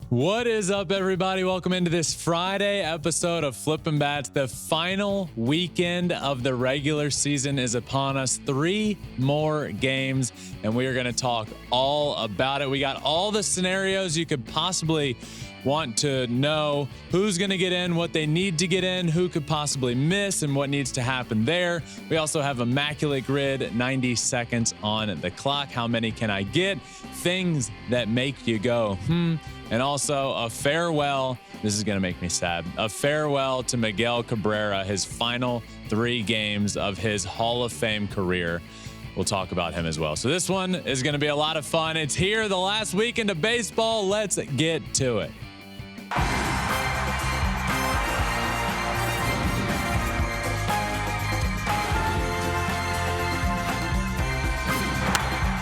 What is up, everybody? Welcome into this Friday episode of Flippin Bats. The final weekend of the regular season is upon us. 3 more games, and we are going to talk all about it. We got all the scenarios you could possibly want to know: who's going to get in, what they need to get in, who could possibly miss, and what needs to happen there. We also have Immaculate Grid, 90 seconds on the clock. How many can I get? Things that make you go, And also a farewell. This is going to make me sad. A farewell to Miguel Cabrera, his final 3 games of his Hall of Fame career. We'll talk about him as well. So this one is going to be a lot of fun. It's here, the last weekend of baseball. Let's get to it.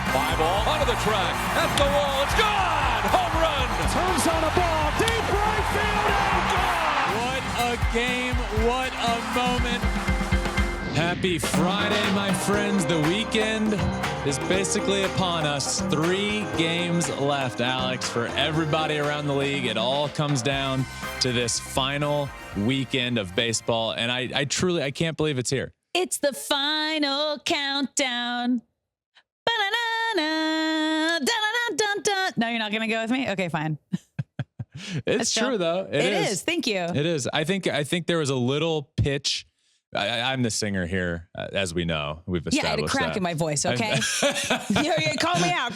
5 ball onto the track, at the wall, it's gone! Home run! Turns on a ball, deep right field, and gone! What a game, what a moment. Happy Friday, my friends. The weekend is basically upon us. 3 games left, Alex, for everybody around the league. It all comes down to this final weekend of baseball, and I truly, I can't believe it's here. It's the final countdown. Ba-na-na-na, da-na-na-dun-dun. No, you're not going to go with me? Okay, fine. It's true, though. It is. Thank you. It is. I think there was a little pitch. I'm the singer here, as we know. We've established I had a crack that. in my voice, okay? Call me out.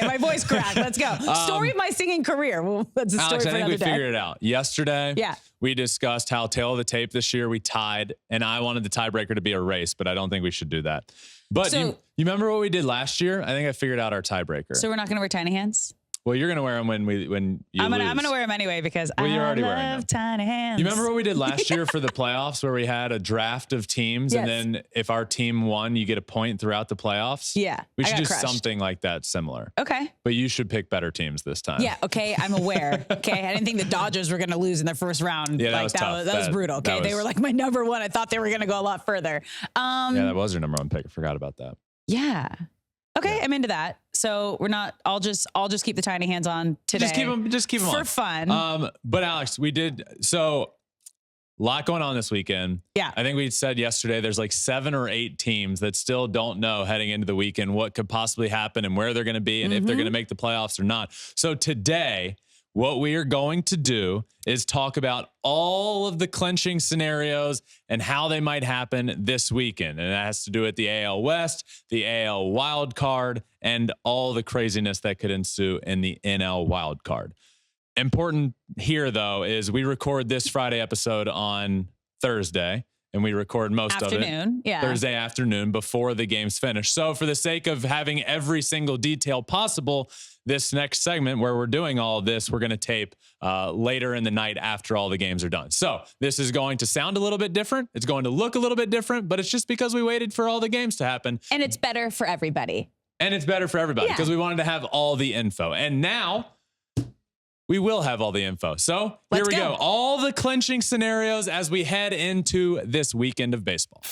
My voice cracked. Let's go. Story of my singing career. Well, that's a story Alex, for I think another we day. figured it out. Yesterday, Yeah. we discussed how tail of the tape this year we tied, and I wanted the tiebreaker to be a race, but I don't think we should do that. But So- you remember what we did last year? I think I figured out our tiebreaker. So we're not going to wear tiny hands? Well, you're gonna wear them when you I'm lose. gonna wear them anyway because I you're already wearing them. love tiny hands. You remember what we did last year for the playoffs, where we had a draft of teams, Yes. and then if our team won, you get a point throughout the playoffs? Yeah, We I should got do crushed. something like that similar. Okay. But you should pick better teams this time. Yeah, okay, I'm aware. Okay, I didn't think the Dodgers were going to lose in their first round. Yeah, that like, was tough. That was brutal. Okay, they were like my number 1. I thought they were going to go a lot further. Yeah, that was your number 1 pick. I forgot about that. Yeah. Okay, Yeah. I'm into that. So we're not. I'll just keep the tiny hands on today. Just keep them for on. fun. But Alex, we did a lot going on this weekend. Yeah. I think we said yesterday there's like 7 or 8 teams that still don't know heading into the weekend what could possibly happen and where they're going to be and if they're going to make the playoffs or not. So today, what we are going to do is talk about all of the clinching scenarios and how they might happen this weekend. And that has to do with the AL West, the AL wild card, and all the craziness that could ensue in the NL wild card. Important here, though, is we record this Friday episode on Thursday, and we record most of it Thursday afternoon before the game's finish. So for the sake of having every single detail possible, this next segment where we're doing all of this, we're going to tape later in the night after all the games are done. So this is going to sound a little bit different. It's going to look a little bit different, but it's just because we waited for all the games to happen. And it's better for everybody. And it's better for everybody because we wanted to have all the info. And now we will have all the info. So here we go. All the clinching scenarios as we head into this weekend of baseball.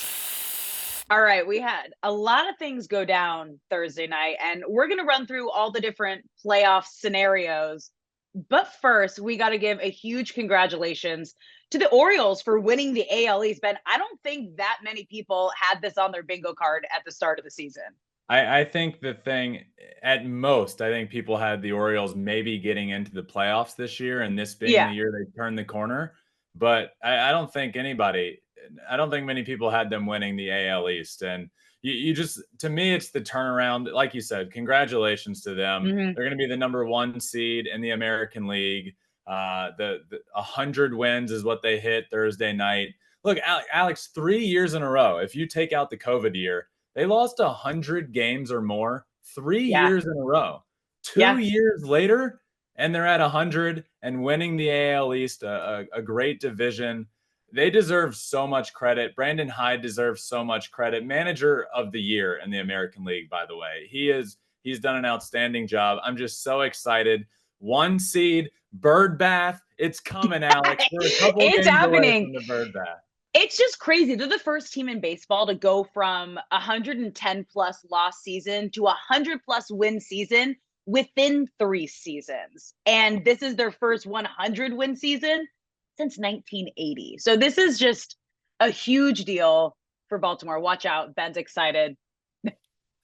All right, we had a lot of things go down Thursday night, and we're going to run through all the different playoff scenarios. But first, we got to give a huge congratulations to the Orioles for winning the AL East. Ben, I don't think that many people had this on their bingo card at the start of the season. I think the thing, at most, I think people had the Orioles maybe getting into the playoffs this year, and this being the year they turned the corner. But I don't think many people had them winning the AL East. And you just, to me, it's the turnaround. Like you said, congratulations to them. They're going to be the number 1 seed in the American League. The 100 wins is what they hit Thursday night. Look, Alex, 3 years in a row, if you take out the COVID year, they lost 100 games or more 3 years in a row. 2 years later, and they're at 100 and winning the AL East, a great division. They deserve so much credit. Brandon Hyde deserves so much credit. Manager of the year in the American League, by the way. He's done an outstanding job. I'm just so excited. 1 seed, bird bath. It's coming, Alex. We're a couple games away from the bird bath. It's just crazy. They're the first team in baseball to go from 110 plus loss season to 100 plus win season within 3 seasons. And this is their first 100-win season since 1980. So this is just a huge deal for Baltimore. Watch out. Ben's excited.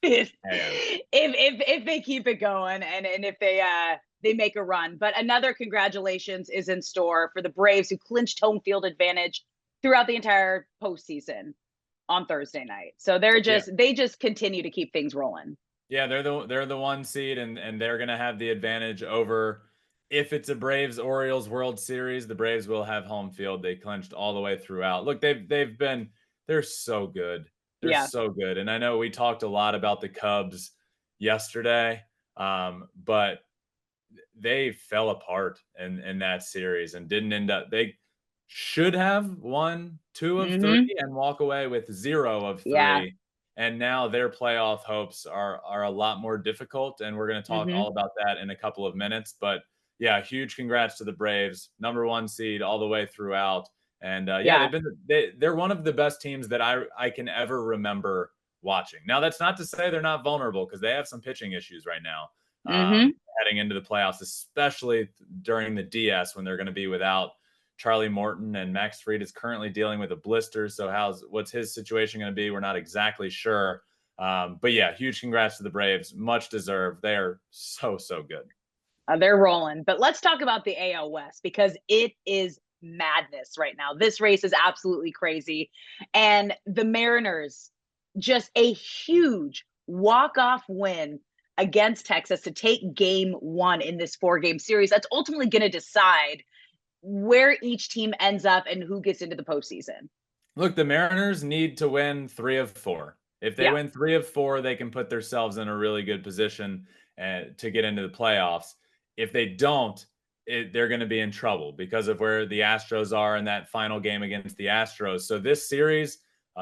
if they keep it going and if they make a run. But another congratulations is in store for the Braves, who clinched home field advantage throughout the entire postseason on Thursday night. So they just continue to keep things rolling. Yeah, they're the 1 seed, and they're gonna have the advantage over. If it's a Braves Orioles World Series, the Braves will have home field. They clinched all the way throughout. Look, they're so good. They're so good. And I know we talked a lot about the Cubs yesterday, but they fell apart in that series and didn't end up. They should have won 2 of 3 and walk away with 0 of 3. Yeah. And now their playoff hopes are a lot more difficult. And we're going to talk all about that in a couple of minutes. But yeah, huge congrats to the Braves, number 1 seed all the way throughout. And they're one of the best teams that I can ever remember watching. Now, that's not to say they're not vulnerable, because they have some pitching issues right now heading into the playoffs, especially during the DS when they're going to be without Charlie Morton, and Max Fried is currently dealing with a blister. So what's his situation going to be? We're not exactly sure. But yeah, huge congrats to the Braves. Much deserved. They are so good. They're rolling. But let's talk about the AL West, because it is madness right now. This race is absolutely crazy. And the Mariners, just a huge walk-off win against Texas to take game 1 in this 4-game series. That's ultimately going to decide where each team ends up and who gets into the postseason. Look, the Mariners need to win 3 of 4. If they win 3 of 4, they can put themselves in a really good position to get into the playoffs. If they don't, they're going to be in trouble because of where the Astros are in that final game against the Astros. So this series,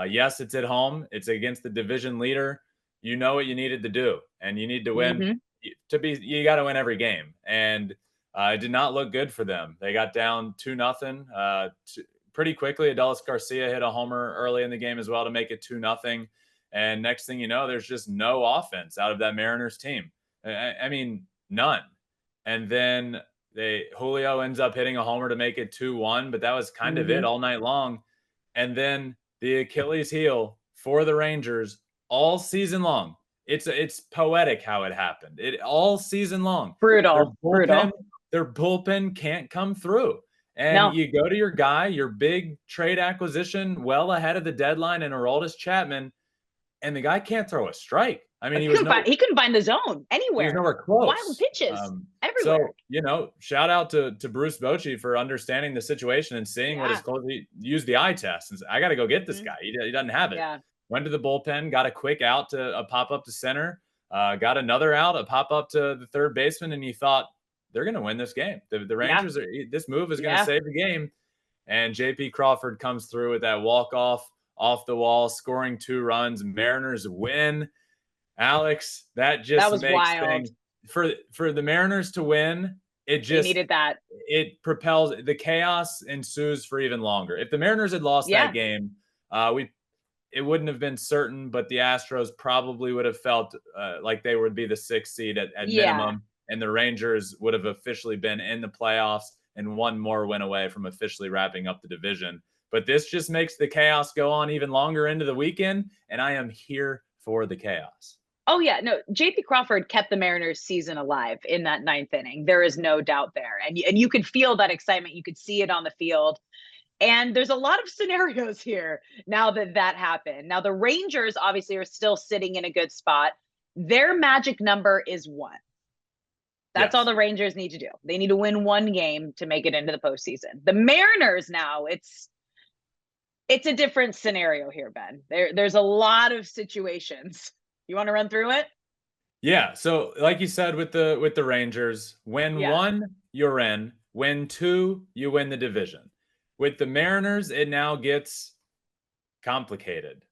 yes, it's at home. It's against the division leader. You know what you needed to do, and you need to win. You got to win every game. And it did not look good for them. They got down 2-0 pretty quickly. Adolis Garcia hit a homer early in the game as well to make it 2-0. And next thing you know, there's just no offense out of that Mariners team. I mean, none. And then Julio ends up hitting a homer to make it 2-1, but that was kind of it all night long. And then the Achilles heel for the Rangers all season long. It's poetic how it happened. All season long. Brutal. Their bullpen can't come through. And you go to your guy, your big trade acquisition, well ahead of the deadline, and Aroldis Chapman, and the guy can't throw a strike. I mean, he couldn't find the zone anywhere. He was nowhere close. Wild pitches everywhere. So, shout out to Bruce Bochy for understanding the situation and seeing what is close. He used the eye test and said, I got to go get this guy. He doesn't have it. Yeah. Went to the bullpen, got a quick out to a pop up to center, got another out, a pop up to the third baseman, and you thought they're going to win this game. The Rangers this move is going to save the game. And JP Crawford comes through with that walk-off off the wall, scoring 2 runs. Mariners win. Alex, that was makes wild. Things for the Mariners to win. They needed that. It propels the chaos ensues for even longer. If the Mariners had lost that game, it wouldn't have been certain, but the Astros probably would have felt like they would be the 6th seed at minimum, and the Rangers would have officially been in the playoffs and one more win away from officially wrapping up the division. But this just makes the chaos go on even longer into the weekend, and I am here for the chaos. Oh, yeah. No, JP Crawford kept the Mariners season alive in that 9th inning. There is no doubt there. And you could feel that excitement. You could see it on the field. And there's a lot of scenarios here now that happened. Now, the Rangers obviously are still sitting in a good spot. Their magic number is 1. That's all the Rangers need to do. They need to win 1 game to make it into the postseason. The Mariners now, it's a different scenario here, Ben. There's a lot of situations. You want to run through it? Yeah. So like you said, with the Rangers, win 1, you're in. Win 2, you win the division. With the Mariners, it now gets complicated.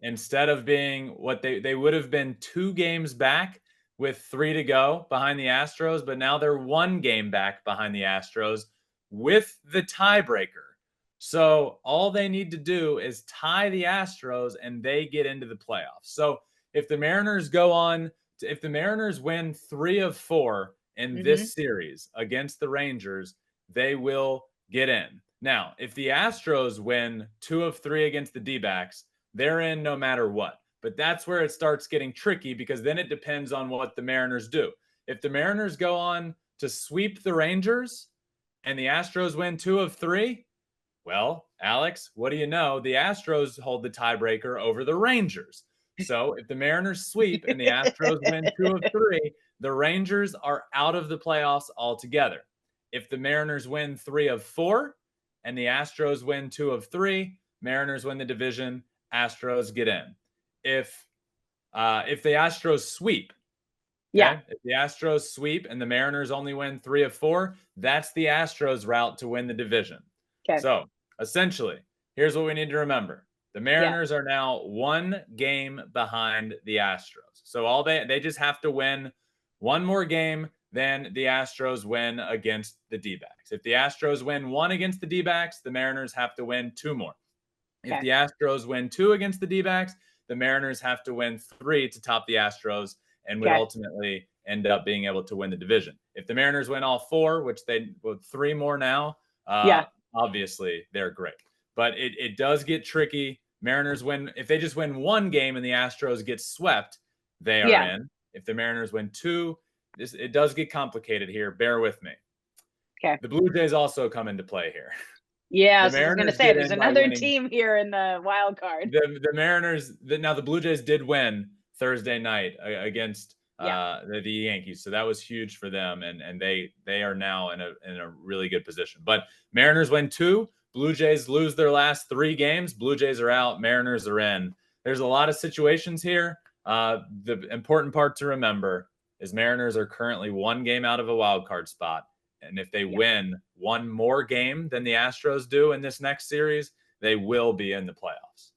Instead of being what they would have been 2 games back with 3 to go behind the Astros, but now they're 1 game back behind the Astros with the tiebreaker. So all they need to do is tie the Astros and they get into the playoffs. So if the Mariners go on if the Mariners win 3 of 4 in this series against the Rangers, they will get in. Now, if the Astros win 2 of 3 against the D-backs, they're in no matter what. But that's where it starts getting tricky, because then it depends on what the Mariners do. If the Mariners go on to sweep the Rangers and the Astros win 2 of 3, well, Alex, what do you know? The Astros hold the tiebreaker over the Rangers. So if the Mariners sweep and the Astros win 2 of 3, the Rangers are out of the playoffs altogether. If the Mariners win 3 of 4 and the Astros win 2 of 3, Mariners win the division, Astros get in. If the Astros sweep, okay? If the Astros sweep and the Mariners only win 3 of 4, that's the Astros route to win the division. Okay. So essentially, here's what we need to remember. The Mariners are now 1 game behind the Astros. So they just have to win one more game than the Astros win against the D-backs. If the Astros win 1 against the D-backs, the Mariners have to win 2 more. If the Astros win 2 against the D-backs, the Mariners have to win 3 to top the Astros and would ultimately end up being able to win the division. If the Mariners win all 4, which they with 3 more now, obviously they're great. But it does get tricky. Mariners win. If they just win 1 game and the Astros get swept, they are in. If the Mariners win 2, it does get complicated here. Bear with me. Okay. The Blue Jays also come into play here. Yeah, so I was going to say, there's another team here in the wild card. The Mariners, now the Blue Jays did win Thursday night against the Yankees, so that was huge for them, and they are now in a really good position. But Mariners win 2, Blue Jays lose their last 3 games. Blue Jays are out, Mariners are in. There's a lot of situations here. The important part to remember is Mariners are currently 1 game out of a wild card spot. And if they win 1 more game than the Astros do in this next series, they will be in the playoffs.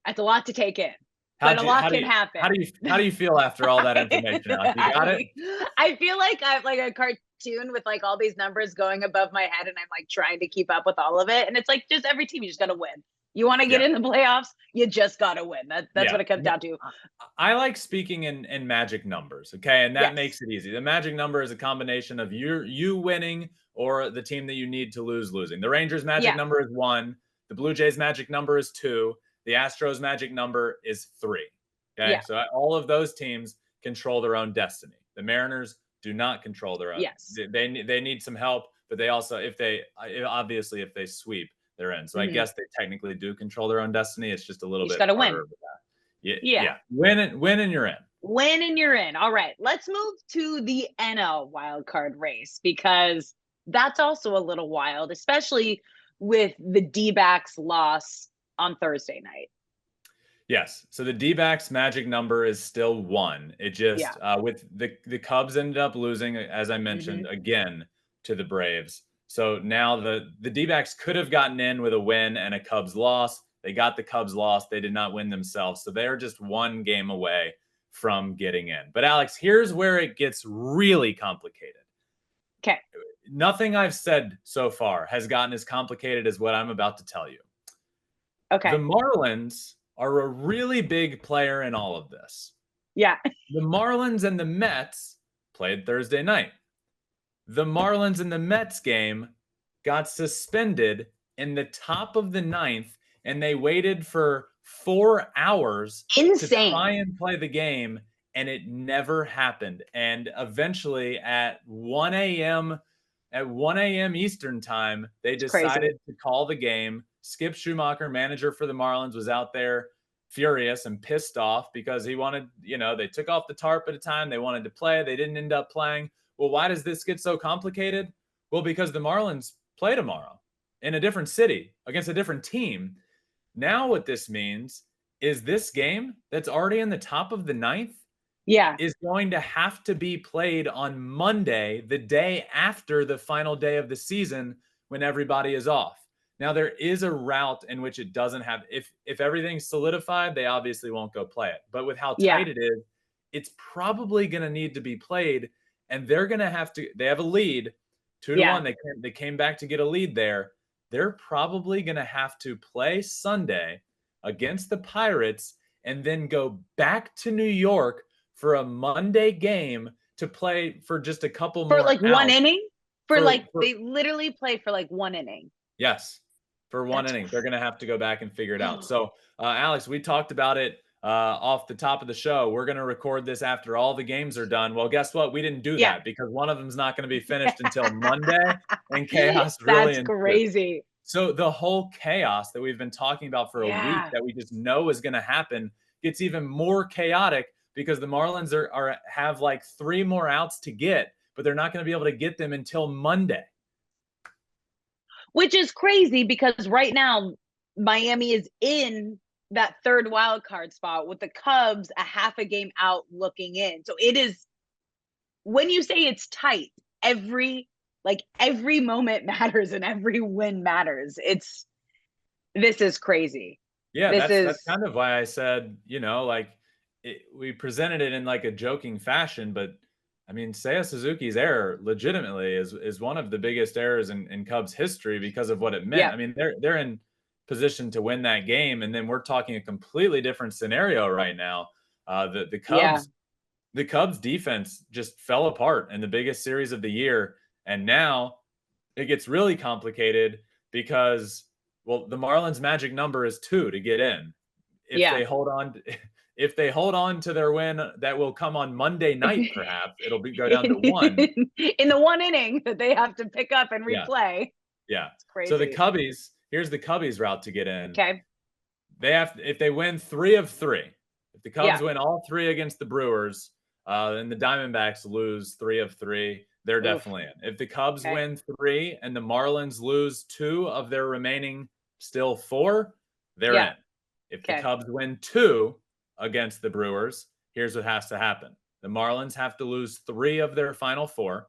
That's a lot to take in. But a lot can happen. How do you feel after all that information? You got it? I feel like I'm like a cartoon with like all these numbers going above my head, and I'm like trying to keep up with all of it. And it's like just every team, you just got to win. You want to get in the playoffs, you just got to win. That's what it comes down to. I like speaking in magic numbers, okay? And that makes it easy. The magic number is a combination of you winning or the team that you need to lose losing. The Rangers' magic number is 1. The Blue Jays' magic number is 2. The Astros' magic number is 3. Okay, so all of those teams control their own destiny. The Mariners do not control their own. Yes, they need some help, but they also, if they sweep, they're in. So I guess they technically do control their own destiny. It's just a little bit harder. Win. Yeah. Win and you're in. Win and you're in. All right. Let's move to the NL wildcard race, because that's also a little wild, especially with the D-backs loss on Thursday night. Yes. So the D-backs magic number is still 1. It just with the Cubs ended up losing, as I mentioned, again to the Braves. So now the D-backs could have gotten in with a win and a Cubs loss. They got the Cubs loss. They did not win themselves. So they're just 1 game away from getting in. But Alex, here's where it gets really complicated. Okay. Nothing I've said so far has gotten as complicated as what I'm about to tell you. Okay. The Marlins are a really big player in all of this. Yeah. The Marlins and the Mets played Thursday night. The Marlins and the Mets game got suspended in the top of the 9th, and they waited for 4 hours to try and play the game, and it never happened. And eventually at 1 a.m. Eastern time, they decided to call the game. Skip Schumacher, manager for the Marlins, was out there furious and pissed off because he wanted, they took off the tarp at a time. They wanted to play. They didn't end up playing. Well, why does this get so complicated? Well, because the Marlins play tomorrow in a different city against a different team. Now what this means is this game that's already in the top of the 9th is going to have to be played on Monday, the day after the final day of the season, when everybody is off. Now, there is a route in which it doesn't have, if everything's solidified, they obviously won't go play it. But with how tight it is, it's probably going to need to be played. And they're going to have to, they have a lead 2-1. They came back to get a lead there. They're probably going to have to play Sunday against the Pirates and then go back to New York for a Monday game to play for just a couple for more like one outs. inning. They literally play for like one inning. Yes, for one inning. They're going to have to go back and figure it out. So, Alex, we talked about it off the top of the show. We're going to record this after all the games are done. Well, guess what? We didn't do that because one of them's not going to be finished until Monday, and chaos really ensues. That's crazy. So the whole chaos that we've been talking about for a week that we just know is going to happen gets even more chaotic because the Marlins have like 3 more outs to get, but they're not going to be able to get them until Monday. Which is crazy because right now Miami is in that 3rd wild card spot with the Cubs a half a game out looking in. So it is, when you say it's tight, every moment matters and every win matters. This is crazy. Yeah, that's kind of why I said, we presented it in like a joking fashion, but I mean, Seiya Suzuki's error legitimately is one of the biggest errors in Cubs history because of what it meant. I mean, they're in position to win that game, and then we're talking a completely different scenario right now. The Cubs defense just fell apart in the biggest series of the year, and now it gets really complicated because, well, the Marlins' magic number is 2 to get in. If they hold on to their win that will come on Monday night, perhaps it'll go down to 1 in the 1 inning that they have to pick up and replay. Yeah. It's crazy. So the Cubbies, here's the Cubbies route to get in. Okay. If they win 3 of 3, if the Cubs win all 3 against the Brewers, and the Diamondbacks lose 3 of 3, they're definitely in. If the Cubs win 3 and the Marlins lose 2 of their remaining still 4, they're in. If the Cubs win 2 against the Brewers, here's what has to happen. The Marlins have to lose 3 of their final 4,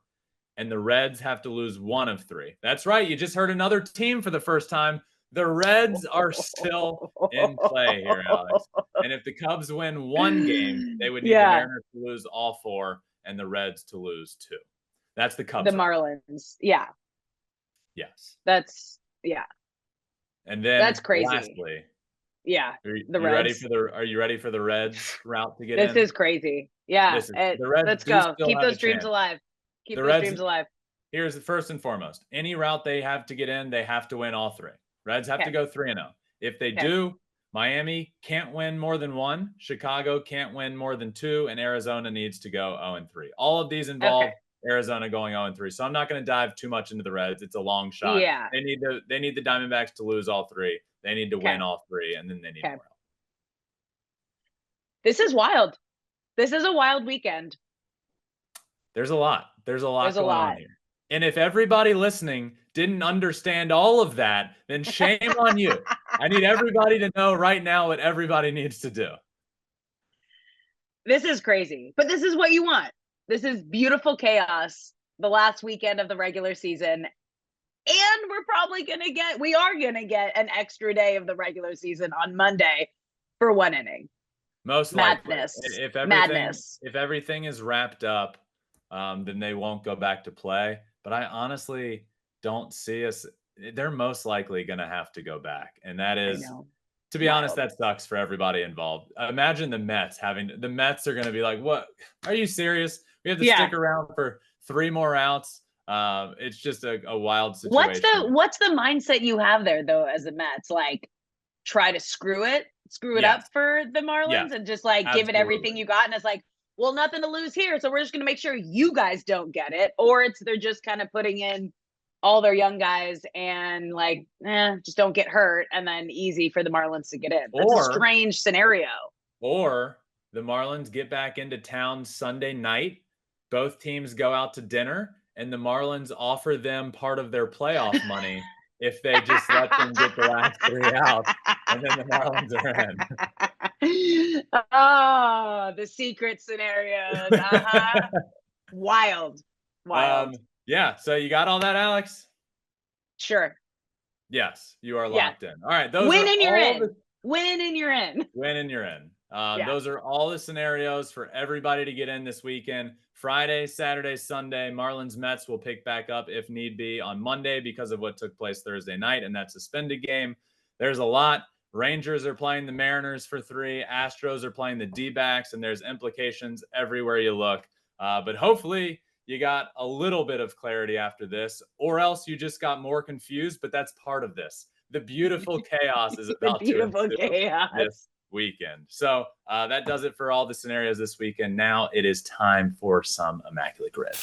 and the Reds have to lose 1 of 3. That's right. You just heard another team for the first time. The Reds are still in play here, Alex. And if the Cubs win 1 game, they would need the Mariners to lose all 4 and the Reds to lose 2. That's the Cubs. The Marlins. Yeah. Yes. And then that's crazy. Lastly, the Reds. Are you ready for the Reds route to get in? This is crazy. Yeah. The Reds, let's go. Keep those dreams alive. Keep those dreams alive. Here's the first and foremost. Any route they have to get in, they have to win all 3. Reds have to go 3-0. If they do, Miami can't win more than 1, Chicago can't win more than 2, and Arizona needs to go 0-3. All of these involve Arizona going 0-3. So I'm not going to dive too much into the Reds. It's a long shot. Yeah. They need the Diamondbacks to lose all 3. They need to win all 3, and then they need more. This is wild. This is a wild weekend. There's a lot going on here. And if everybody listening didn't understand all of that, then shame on you. I need everybody to know right now what everybody needs to do. This is crazy, but this is what you want. This is beautiful chaos, the last weekend of the regular season. And we are going to get an extra day of the regular season on Monday for 1 inning. Most madness. Madness. If everything is wrapped up, then they won't go back to play. But I honestly don't see us. They're most likely going to have to go back. And that is, to be honest, that sucks for everybody involved. Imagine the Mets are going to be like, what? Are you serious? We have to stick around for 3 more outs. It's just a wild situation. What's the mindset you have there though, as the Mets? Like, try to screw it up for the Marlins and just like give it everything you got. And it's like, well, nothing to lose here. So we're just going to make sure you guys don't get it. Or they're just kind of putting in all their young guys and like, just don't get hurt. And then easy for the Marlins to get in. That's a strange scenario. Or the Marlins get back into town Sunday night. Both teams go out to dinner and the Marlins offer them part of their playoff money if they just let them get the last 3 outs, and then the Marlins are in. Oh, the secret scenarios. Wild. Yeah, so you got all that, Alex? Sure. Yes, you are locked in. All right. Win and you're in. Win and you're in. Win and you're in. Those are all the scenarios for everybody to get in this weekend. Friday, Saturday, Sunday, Marlins Mets will pick back up if need be on Monday because of what took place Thursday night and that suspended game. There's a lot. Rangers are playing the Mariners for 3. Astros are playing the D-backs, and there's implications everywhere you look. But hopefully you got a little bit of clarity after this, or else you just got more confused, but that's part of this. The beautiful chaos is about to ensue this weekend. So that does it for all the scenarios this weekend. Now it is time for some Immaculate Grid.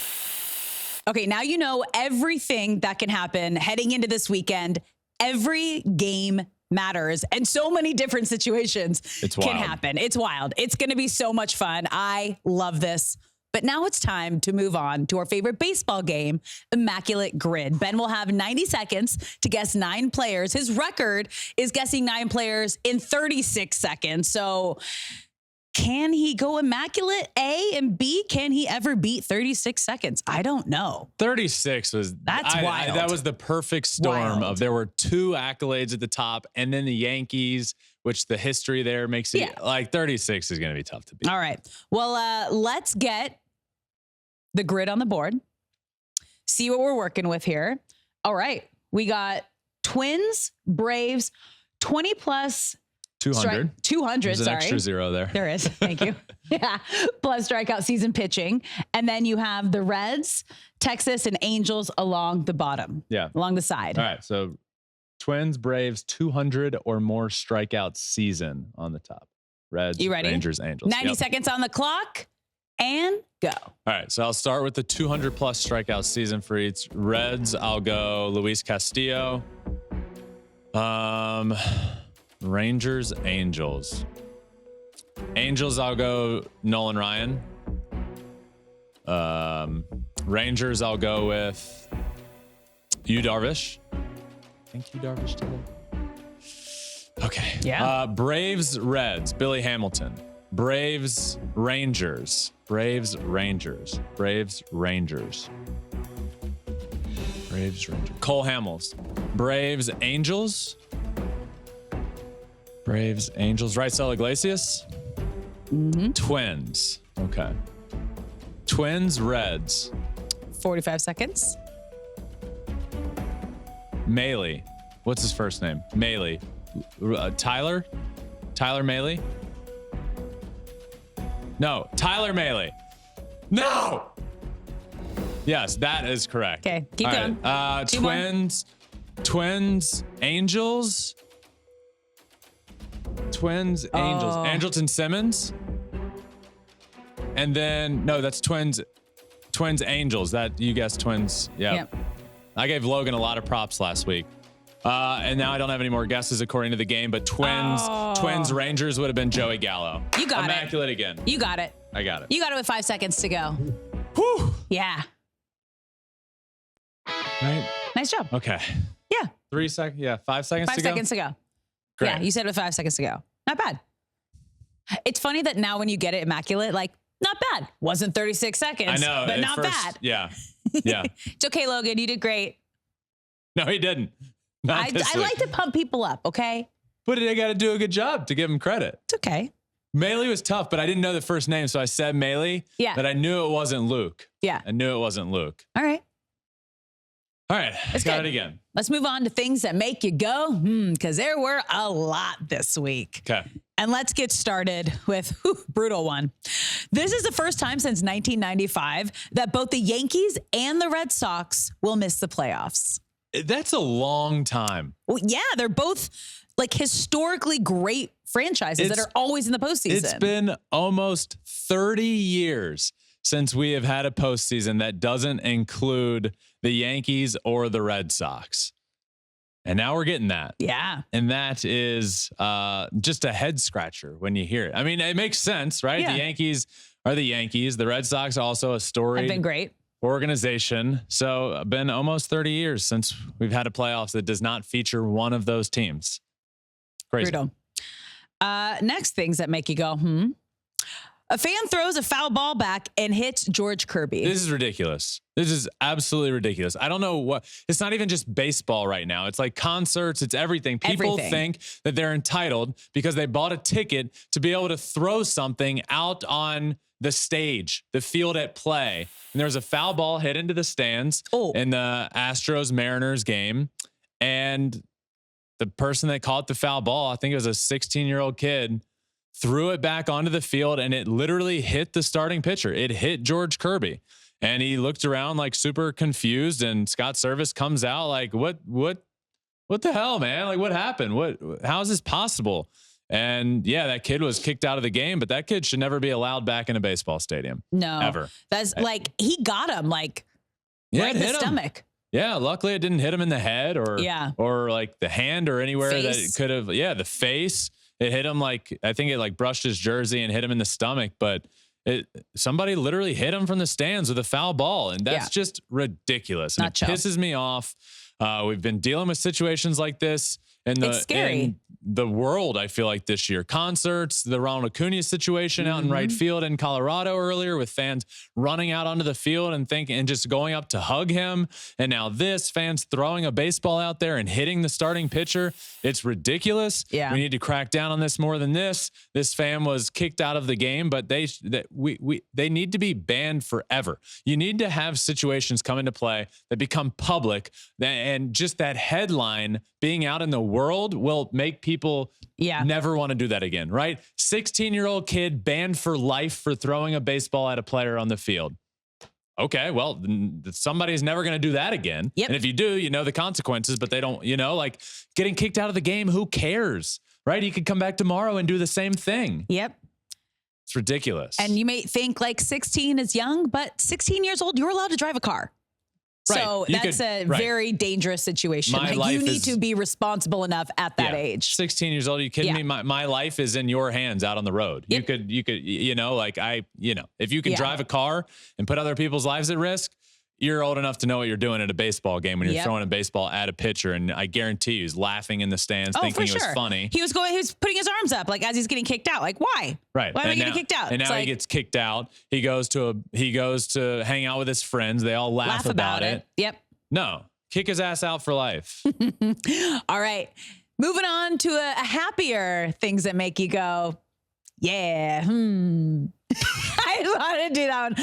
Okay, now you know everything that can happen heading into this weekend. Every game matters, and so many different situations can happen. It's wild. It's going to be so much fun. I love this. But now it's time to move on to our favorite baseball game, Immaculate Grid. Ben will have 90 seconds to guess 9 players. His record is guessing 9 players in 36 seconds. So can he go immaculate? A, and B, can he ever beat 36 seconds? I don't know. 36 was wild. That was the perfect storm of there were 2 accolades at the top, and then the Yankees, which the history there makes it like 36 is going to be tough to beat. All right. Well, let's get the grid on the board. See what we're working with here. All right. We got Twins, Braves, 20 plus 200. 200, There's an extra 0 there. There is. Thank you. Yeah. Plus strikeout season pitching. And then you have the Reds, Texas, and Angels along the bottom. Yeah. Along the side. All right. So Twins, Braves, 200 or more strikeout season on the top. Reds, you ready? Rangers, Angels. 90 seconds on the clock and go. All right. So I'll start with the 200 plus strikeout season for each. Reds, I'll go Luis Castillo. Rangers, Angels. Angels, I'll go Nolan Ryan. Rangers, I'll go with Yu Darvish. I think Yu Darvish did it. Okay. Yeah. Braves, Reds, Billy Hamilton. Braves, Rangers. Braves, Rangers. Braves, Rangers. Braves, Rangers. Cole Hamels. Braves, Angels. Braves, Angels. Raisel Iglesias. Twins. Okay. Twins, Reds. 45 seconds. Mailey. What's his first name? Mailey. Tyler? Tyler Mailey? No, Tyler Mailey. No! Yes, that is correct. Okay, keep going. Twins, Angels. Twins, Angels. Andrelton Simmons. And then, no, that's Twins, Angels. That, you guessed Twins. Yep. I gave Logan a lot of props last week. And now I don't have any more guesses according to the game, but Twins, Rangers would have been Joey Gallo. You got Immaculate again. You got it. I got it. You got it with 5 seconds to go. Whew. Yeah. Right. Nice job. Okay. Yeah. 3 seconds. Yeah. 5 seconds to go. 5 seconds to go. Great. Yeah. You said it with 5 seconds to go. Not bad. It's funny that now when you get it immaculate, like, not bad. Wasn't 36 seconds. I know. But not bad. Yeah. Yeah. It's okay, Logan. You did great. No, he didn't. I like to pump people up, okay? But I got to do a good job to give him credit. It's okay. Mailey was tough, but I didn't know the first name, so I said Mailey. Yeah. But I knew it wasn't Luke. Yeah. I knew it wasn't Luke. All right. All right. Let's got it again. Let's move on to things that make you go, because there were a lot this week. Okay. And let's get started with brutal one. This is the first time since 1995 that both the Yankees and the Red Sox will miss the playoffs. That's a long time. Well, yeah, they're both like historically great franchises that are always in the postseason. It's been almost 30 years since we have had a postseason that doesn't include the Yankees or the Red Sox. And now we're getting that. Yeah. And that is just a head scratcher when you hear it. I mean, it makes sense, right? Yeah. The Yankees are the Yankees. The Red Sox also a storied have been great organization. So been almost 30 years since we've had a playoffs that does not feature one of those teams. Crazy. Brutal. Next things that make you go, A fan throws a foul ball back and hits George Kirby. This is ridiculous. This is absolutely ridiculous. I don't know what, it's not even just baseball right now. It's like concerts, it's everything. People think that they're entitled because they bought a ticket to be able to throw something out on the stage, the field at play. And there was a foul ball hit into the stands in the Astros Mariners game. And the person that caught the foul ball, I think it was a 16-year-old kid, threw it back onto the field and it literally hit the starting pitcher. It hit George Kirby. And he looked around like super confused, and Scott Service comes out like, what the hell, man? Like, what happened? How is this possible? And yeah, that kid was kicked out of the game, but that kid should never be allowed back in a baseball stadium. No, ever. That's like, he got him like right in the stomach. Yeah. Luckily it didn't hit him in the head or like the hand or anywhere that it could have. Yeah. The face, it hit him like, I think it like brushed his jersey and hit him in the stomach, but somebody literally hit him from the stands with a foul ball. And that's just ridiculous. And it pisses me off. We've been dealing with situations like this it's scary. in the world, I feel like this year. Concerts, the Ronald Acuna situation out in right field in Colorado earlier, with fans running out onto the field and just going up to hug him. And now this, fans throwing a baseball out there and hitting the starting pitcher. It's ridiculous. Yeah. We need to crack down on this more than this. This fan was kicked out of the game, but they need to be banned forever. You need to have situations come into play that become public, and just that headline being out in the world will make people never want to do that again, right? 16-year-old kid banned for life for throwing a baseball at a player on the field. Okay, well, somebody's never going to do that again. Yep. And if you do, you know the consequences, but they don't, like getting kicked out of the game, who cares, right? He could come back tomorrow and do the same thing. Yep. It's ridiculous. And you may think like 16 is young, but 16 years old, you're allowed to drive a car. Right. So that's a very dangerous situation. Like, you need to be responsible enough at that age. 16 years old. Are you kidding me? My life is in your hands out on the road. Yep. You could, if you can drive a car and put other people's lives at risk, you're old enough to know what you're doing at a baseball game when you're throwing a baseball at a pitcher. And I guarantee you, he's laughing in the stands, thinking it was funny. He was putting his arms up, like, as he's getting kicked out. Like, why? Right. Why am I getting kicked out? And now he gets kicked out. He goes to hang out with his friends. They all laugh about it. Yep. No, kick his ass out for life. All right. Moving on to a happier things that make you go, yeah. I want to do that one.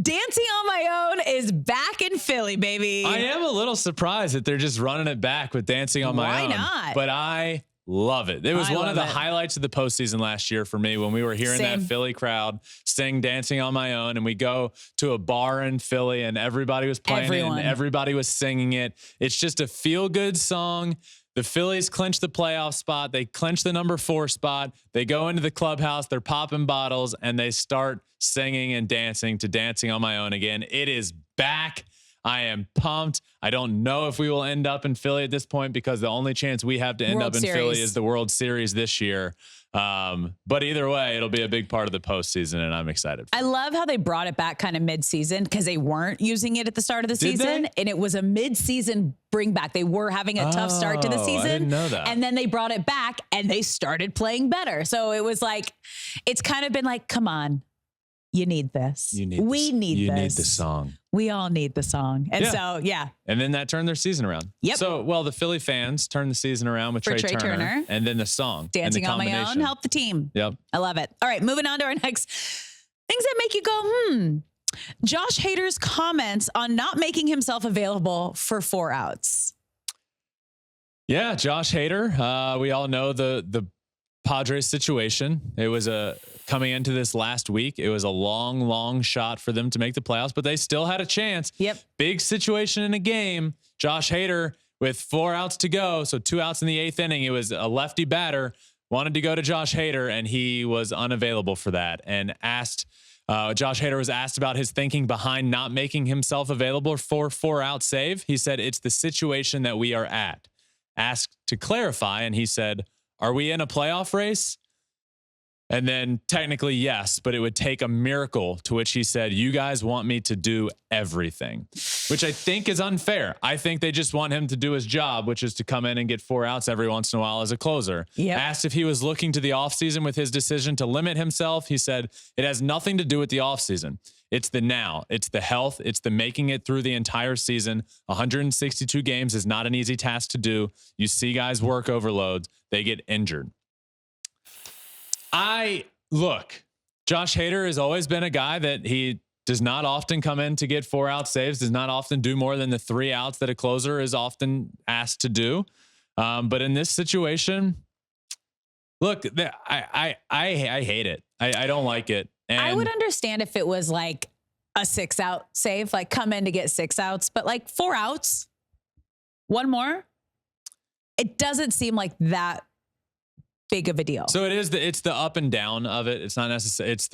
Dancing on My Own is back in Philly, baby. I am a little surprised that they're just running it back with Dancing on My Own. Why not? But I love it. It was one of the highlights of the postseason last year for me, when we were hearing that Philly crowd sing Dancing on My Own, and we go to a bar in Philly and everybody was playing it and everybody was singing it. It's just a feel-good song. The Phillies clinch the playoff spot. They clinch the number 4 spot. They go into the clubhouse. They're popping bottles and they start singing and dancing to Dancing on My Own again. It is back. I am pumped. I don't know if we will end up in Philly at this point, because the only chance we have to end up in Philly is the World Series this year. But either way, it'll be a big part of the postseason, and I'm excited. I love how they brought it back kind of mid-season, because they weren't using it at the start of the season, and it was a mid-season bring back. They were having a tough start to the season. I didn't know that. And then they brought it back and they started playing better. So it was like, it's kind of been like, come on. You need this. We need this. You need the song. We all need the song. And so, yeah. And then that turned their season around. Yep. So, well, the Philly fans turned the season around with Trey Turner. And then the song. Dancing on My Own helped the team. Yep. I love it. All right, moving on to our next things that make you go, Josh Hader's comments on not making himself available for 4 outs. Yeah, Josh Hader. We all know the Padres situation. It was coming into this last week. It was a long shot for them to make the playoffs, but they still had a chance. Yep. Big situation in a game. Josh Hader with 4 outs to go. So 2 outs in the 8th inning. It was a lefty batter, wanted to go to Josh Hader, and he was unavailable for that, and Josh Hader was asked about his thinking behind not making himself available for 4-out save. He said, "It's the situation that we are at." Asked to clarify, and he said, "Are we in a playoff race?" And then technically, yes, but it would take a miracle, to which he said, "You guys want me to do everything," which I think is unfair. I think they just want him to do his job, which is to come in and get 4 outs every once in a while as a closer. Yep. Asked if he was looking to the offseason with his decision to limit himself, he said, "It has nothing to do with the offseason. It's the now. It's the health. It's the making it through the entire season. 162 games is not an easy task to do. You see guys work overloads. They get injured." Josh Hader has always been a guy that he does not often come in to get 4-out saves, does not often do more than the 3 outs that a closer is often asked to do. But in this situation, look, I hate it. I don't like it. And I would understand if it was like a 6-out save, like come in to get 6 outs, but like 4 outs, one more. It doesn't seem like that big of a deal. So it's the up and down of it. It's not necessarily, it's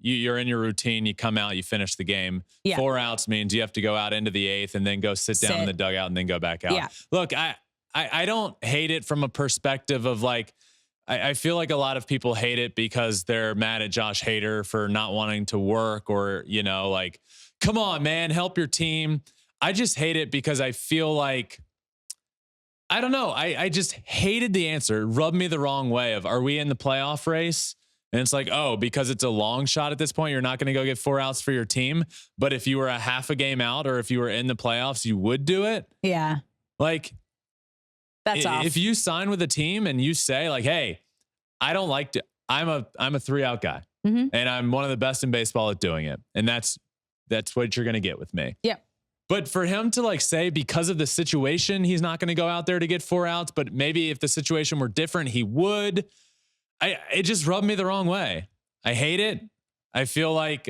you're in your routine, you come out, you finish the game. Yeah. 4 outs means you have to go out into the 8th and then go sit down in the dugout and then go back out. Yeah. Look, I don't hate it from a perspective of like, I feel like a lot of people hate it because they're mad at Josh Hader for not wanting to work, or, you know, like, come on, man, help your team. I just hate it because I feel like, I don't know. I just hated the answer. It rubbed me the wrong way of, are we in the playoff race? And it's like, oh, because it's a long shot at this point, you're not going to go get 4 outs for your team. But if you were a half a game out, or if you were in the playoffs, you would do it. Yeah. Like, that's off. If you sign with a team and you say like, hey, I don't like to, I'm a 3-out guy, and I'm one of the best in baseball at doing it. And that's what you're going to get with me. Yeah. But for him to like say, because of the situation, he's not going to go out there to get 4 outs, but maybe if the situation were different, he would. It just rubbed me the wrong way. I hate it. I feel like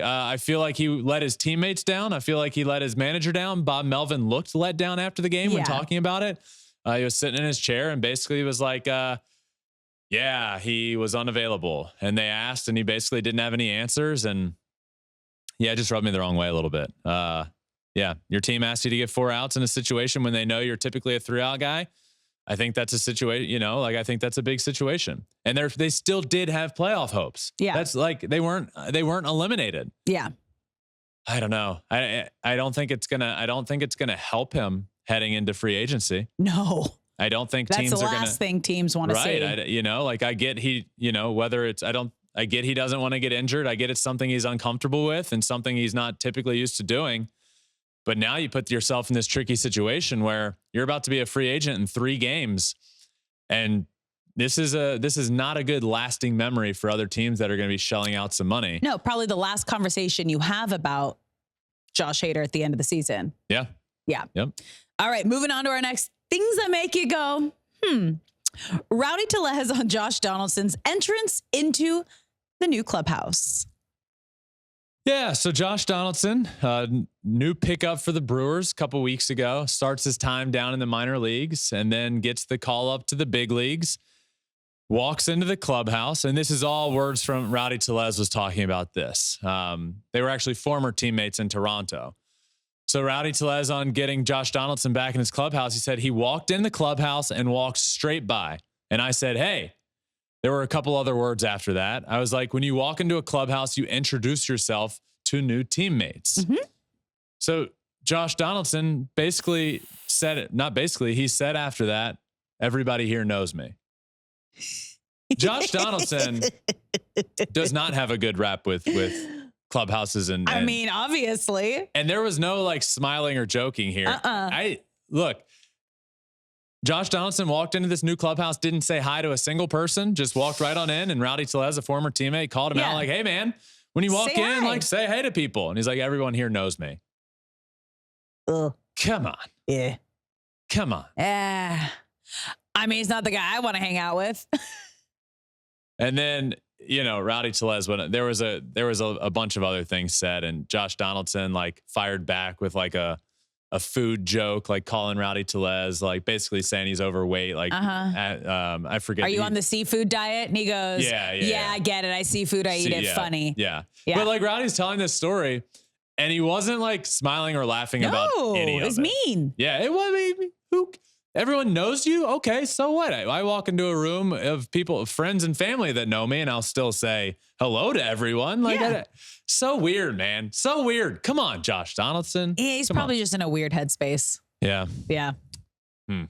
he let his teammates down. I feel like he let his manager down. Bob Melvin looked let down after the game when talking about it. He was sitting in his chair and basically was like, yeah, he was unavailable. And they asked, and he basically didn't have any answers. And yeah, it just rubbed me the wrong way a little bit. Yeah, your team asked you to get 4 outs in a situation when they know you're typically a 3-out guy. I think that's a situation, you know, like I think that's a big situation. And they still did have playoff hopes. Yeah. That's like they weren't eliminated. Yeah. I don't know. I don't think it's gonna help him heading into free agency. No. I don't think that's teams the are going to. last thing teams want to see. Right. You know, like I get whether it's, I get he doesn't want to get injured. I get it's something he's uncomfortable with and something he's not typically used to doing. But now you put yourself in this tricky situation where you're about to be a free agent in 3 games. And this is not a good lasting memory for other teams that are going to be shelling out some money. No, probably the last conversation you have about Josh Hader at the end of the season. Yeah. Yeah. Yep. All right. Moving on to our next things that make you go, Rowdy Tellez on Josh Donaldson's entrance into the new clubhouse. Yeah, so Josh Donaldson, new pickup for the Brewers a couple weeks ago, starts his time down in the minor leagues and then gets the call up to the big leagues, walks into the clubhouse, and this is all words from Rowdy Tellez was talking about this. They were actually former teammates in Toronto. So Rowdy Tellez, on getting Josh Donaldson back in his clubhouse, he said he walked in the clubhouse and walked straight by. And I said, hey, there were a couple other words after that. I was like, when you walk into a clubhouse, you introduce yourself to new teammates. So Josh Donaldson basically said it, not basically, he said after that, everybody here knows me. Josh Donaldson does not have a good rap with clubhouses and I mean, obviously. And there was no like smiling or joking here. Look, Josh Donaldson walked into this new clubhouse, didn't say hi to a single person, just walked right on in. And Rowdy Tellez, a former teammate, called him out like, hey, man, when you walk in, like, say hey to people. And he's like, everyone here knows me. Come on. Yeah. Come on. I mean, he's not the guy I want to hang out with. And then, you know, Rowdy Tellez, when there was a bunch of other things said, and Josh Donaldson like fired back with like a food joke, like calling Rowdy Tellez, like basically saying he's overweight. Like, I forget. Are you on the seafood diet? And he goes, yeah, I get it. I see food. I eat it. Funny. Yeah. But like Rowdy's telling this story and he wasn't like smiling or laughing about any of it. It was mean. Yeah. It was, everyone knows you. Okay. So what? I walk into a room of people, friends and family that know me, and I'll still say hello to everyone. Like, so weird, man. So weird. Come on, Josh Donaldson. Yeah, he's probably just in a weird headspace. Yeah. Yeah. Well,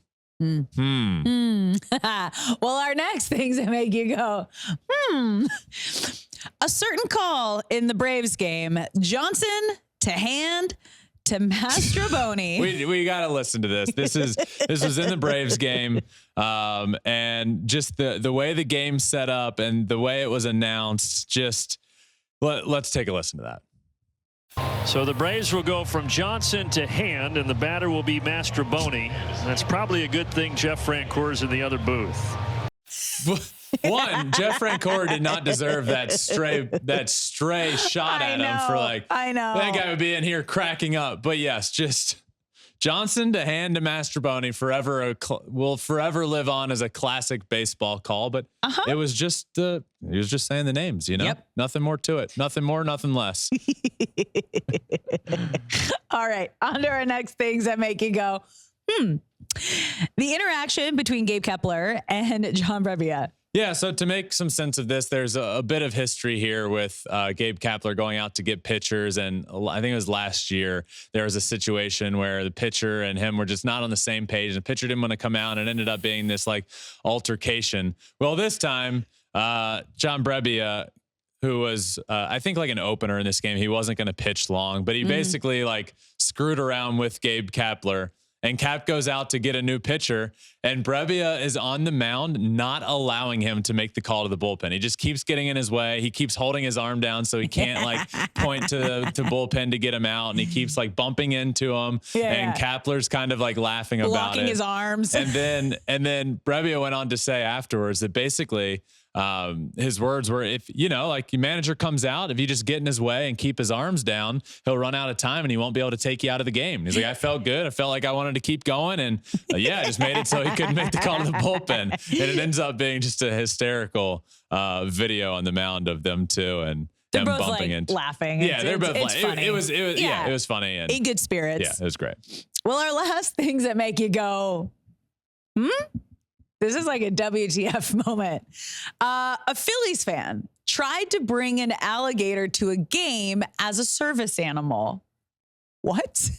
our next things that make you go, a certain call in the Braves game, Johnson to hand to Mastroboni. we got to listen to this. This was in the Braves game. And just the way the game set up and the way it was announced, just let's take a listen to that. So the Braves will go from Johnson to Hand, and the batter will be Mastroboni. That's probably a good thing Jeff Francoeur's in the other booth. One, Jeff Francoeur did not deserve that stray shot at him for like, I know. That guy would be in here cracking up. But yes, just Johnson to Hand to Mastroboni will forever live on as a classic baseball call. But it was just he was just saying the names, you know? Yep. Nothing more to it. Nothing more, nothing less. All right. On to our next things that make you go, The interaction between Gabe Kepler and John Brebbia. Yeah, so to make some sense of this, there's a bit of history here with Gabe Kepler going out to get pitchers. And I think it was last year, there was a situation where the pitcher and him were just not on the same page. And the pitcher didn't want to come out, and it ended up being this like altercation. Well, this time, John Brebbia, who was, I think like an opener in this game, he wasn't going to pitch long, but he basically like screwed around with Gabe Kepler. And Cap goes out to get a new pitcher, and Brebbia is on the mound, not allowing him to make the call to the bullpen. He just keeps getting in his way. He keeps holding his arm down so he can't like point to bullpen to get him out, and he keeps like bumping into him. And Kepler's kind of like laughing about it, blocking his arms. And then Brebbia went on to say afterwards that basically his words were, if you know, like your manager comes out, if you just get in his way and keep his arms down, he'll run out of time and he won't be able to take you out of the game. And he's like, I felt good. I felt like I wanted to keep going. And I just made it so he couldn't make the call to the bullpen. And it ends up being just a hysterical video on the mound of them two. And they're both bumping like into, laughing. They're both it's funny. It was it was funny. And in good spirits. Yeah, it was great. Well, our last things that make you go, This is like a WTF moment. A Phillies fan tried to bring an alligator to a game as a service animal. What?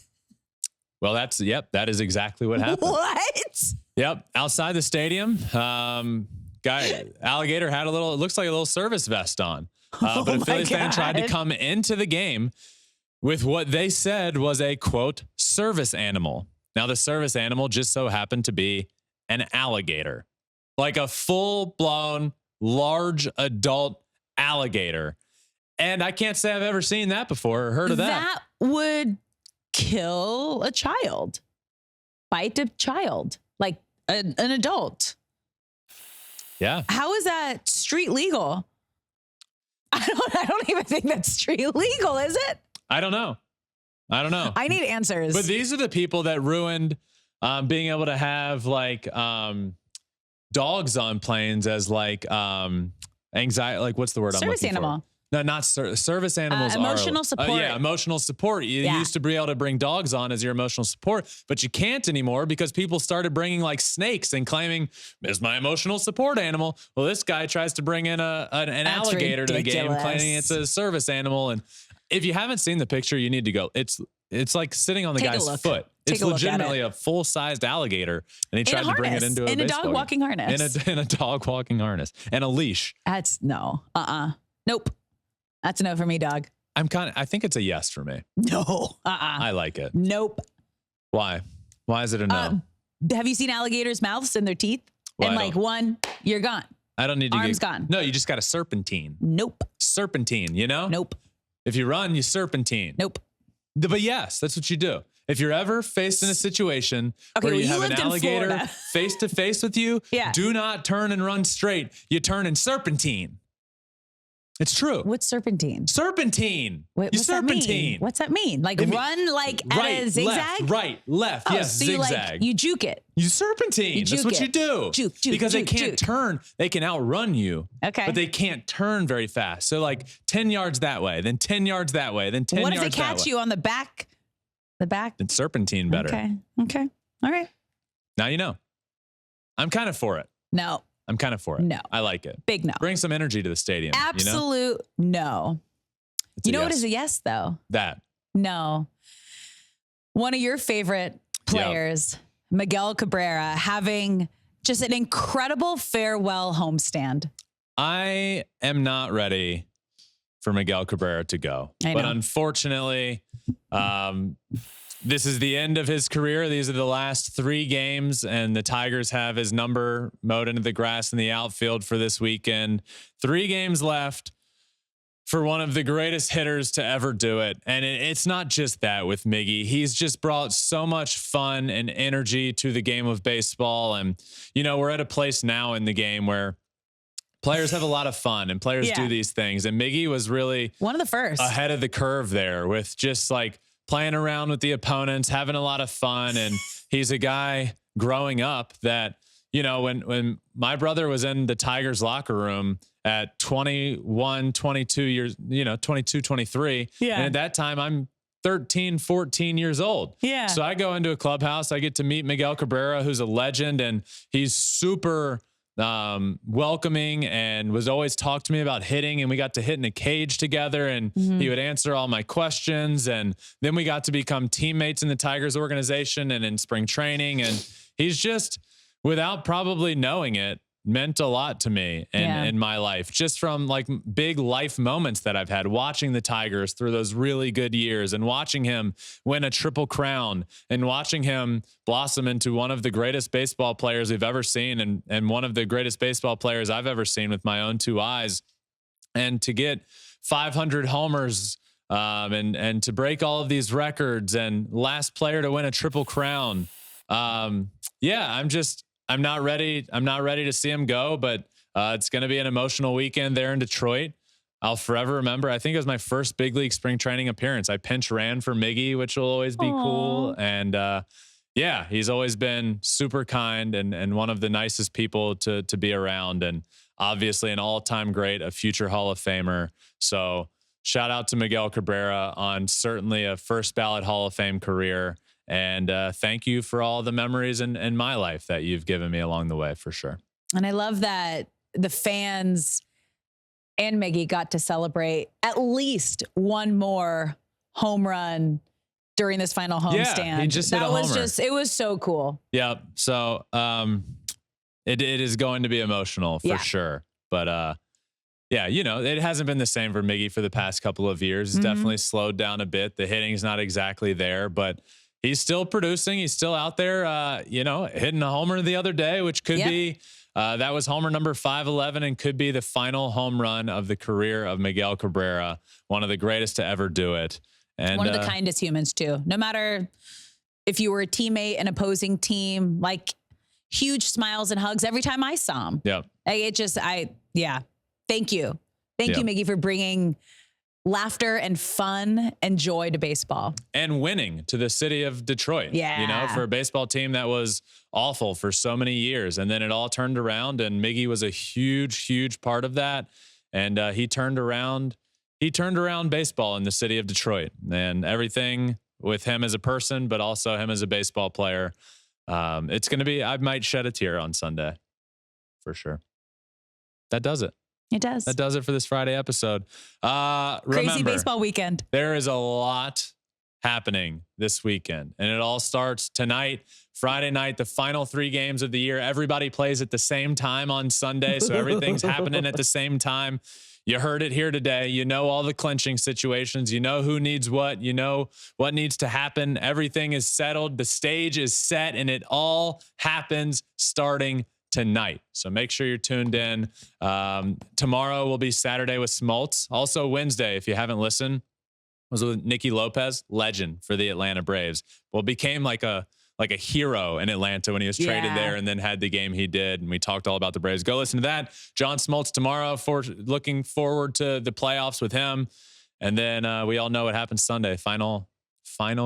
Well, that is exactly what happened. What? Yep. Outside the stadium, alligator had it looks like a little service vest on. But a Phillies fan tried to come into the game with what they said was a, quote, service animal. Now, the service animal just so happened to be an alligator, like a full-blown, large adult alligator. And I can't say I've ever seen that before or heard of that. That would kill a child, bite a child, like an adult. Yeah. How is that street legal? I don't even think that's street legal, is it? I don't know. I need answers. But these are the people that ruined being able to have like dogs on planes as like anxiety, like what's the word I'm looking for? Service animal. No, not service animals. Emotional support. Yeah, emotional support. You used to be able to bring dogs on as your emotional support, but you can't anymore because people started bringing like snakes and claiming, "Is my emotional support animal." Well, this guy tries to bring in an alligator to the game, claiming it's a service animal. And if you haven't seen the picture, you need to go. It's like sitting on the guy's foot. It's legitimately a full-sized alligator, and he tried to bring it into a baseball dog walking harness. In a dog walking harness and a leash. That's no. Nope. That's a no for me, dog. I think it's a yes for me. No. I like it. Nope. Why? Why is it a no? Have you seen alligators' mouths and their teeth? Well, and like one, you're gone. I don't need to Arm's gone. No, you just got a serpentine. Nope. Serpentine, you know? Nope. If you run, you serpentine. Nope. But yes, that's what you do. If you're ever faced in a situation where you have an alligator face to face with you, do not turn and run straight. You turn and serpentine. It's true. What's serpentine? Serpentine. Wait, what's serpentine. That mean? What's that mean? Like run like right, at a zigzag? Right, left. Yes, so zigzag. You juke it. You serpentine. That's what you do. Juke. Because they can't turn. They can outrun you. Okay. But they can't turn very fast. So like 10 yards that way, then 10 yards that way, then 10 yards that way. What if they catch you on the back? The back? Then serpentine better. Okay. All right. Now you know. I'm kind of for it. No. I'm kind of for it. No. I like it. Big no. Bring some energy to the stadium. Absolute no. You know what is a yes, though? That. No. One of your favorite players, Miguel Cabrera, having just an incredible farewell homestand. I am not ready for Miguel Cabrera to go. But unfortunately, this is the end of his career. These are the last 3 games, and the Tigers have his number mowed into the grass in the outfield for this weekend. 3 games left. for one of the greatest hitters to ever do it. And it's not just that with Miggy. He's just brought so much fun and energy to the game of baseball. And, you know, we're at a place now in the game where players have a lot of fun and players do these things. And Miggy was really one of the first ahead of the curve there with just like playing around with the opponents, having a lot of fun. And he's a guy growing up that, you know, when my brother was in the Tigers locker room at 21, 22 years, you know, 22, 23. And at that time I'm 13, 14 years old. So I go into a clubhouse, I get to meet Miguel Cabrera, who's a legend, and he's super welcoming and was always talk to me about hitting, and we got to hit in a cage together, and he would answer all my questions. And then we got to become teammates in the Tigers organization and in spring training. And he's just, without probably knowing it, meant a lot to me in my life, just from like big life moments that I've had watching the Tigers through those really good years and watching him win a Triple Crown and watching him blossom into one of the greatest baseball players we've ever seen and one of the greatest baseball players I've ever seen with my own two eyes. And to get 500 homers and to break all of these records and last player to win a Triple Crown. I'm not ready. I'm not ready to see him go, but it's going to be an emotional weekend there in Detroit. I'll forever remember. I think it was my first big league spring training appearance. I pinch ran for Miggy, which will always be cool. And he's always been super kind and one of the nicest people to be around. And obviously an all-time great, a future Hall of Famer. So shout out to Miguel Cabrera on certainly a first ballot Hall of Fame career. And thank you for all the memories in my life that you've given me along the way, for sure. And I love that the fans and Miggy got to celebrate at least one more home run during this final homestand. He just hit a homer. It was so cool. Yeah. So it is going to be emotional for sure. But you know, it hasn't been the same for Miggy for the past couple of years. It's definitely slowed down a bit. The hitting's not exactly there, but he's still producing. He's still out there, you know, hitting a homer the other day, which could be, that was homer number 511 and could be the final home run of the career of Miguel Cabrera, one of the greatest to ever do it. And one of the kindest humans too. No matter if you were a teammate, an opposing team, like huge smiles and hugs every time I saw him. Yeah. Thank you. Thank you, Miggy, for bringing laughter and fun and joy to baseball and winning to the city of Detroit. You know, for a baseball team that was awful for so many years. And then it all turned around and Miggy was a huge part of that. And he turned around baseball in the city of Detroit and everything with him as a person, but also him as a baseball player. It's going to be, I might shed a tear on Sunday for sure. That does it. It does. That does it for this Friday episode. Crazy baseball weekend. There is a lot happening this weekend, and it all starts tonight, Friday night, the final 3 games of the year. Everybody plays at the same time on Sunday, so everything's happening at the same time. You heard it here today. You know all the clinching situations. You know who needs what. You know what needs to happen. Everything is settled. The stage is set, and it all happens starting tonight. So make sure you're tuned in. Tomorrow will be Saturday with Smoltz. Also Wednesday, if you haven't listened, was with Nicky Lopez, legend for the Atlanta Braves. Well, became like a hero in Atlanta when he was traded there and then had the game he did. And we talked all about the Braves. Go listen to that. John Smoltz tomorrow, looking forward to the playoffs with him. And then we all know what happens Sunday, final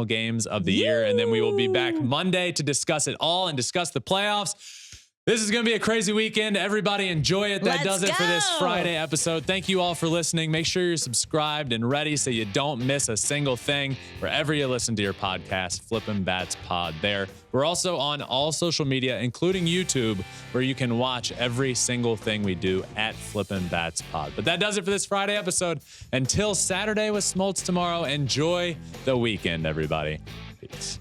games of the year. And then we will be back Monday to discuss it all and discuss the playoffs. This is going to be a crazy weekend. Everybody enjoy it. That does it for this Friday episode. Thank you all for listening. Make sure you're subscribed and ready so you don't miss a single thing wherever you listen to your podcast, Flippin Bats Pod there. We're also on all social media, including YouTube, where you can watch every single thing we do at Flippin Bats Pod. But that does it for this Friday episode. Until Saturday with Smoltz tomorrow, enjoy the weekend, everybody. Peace.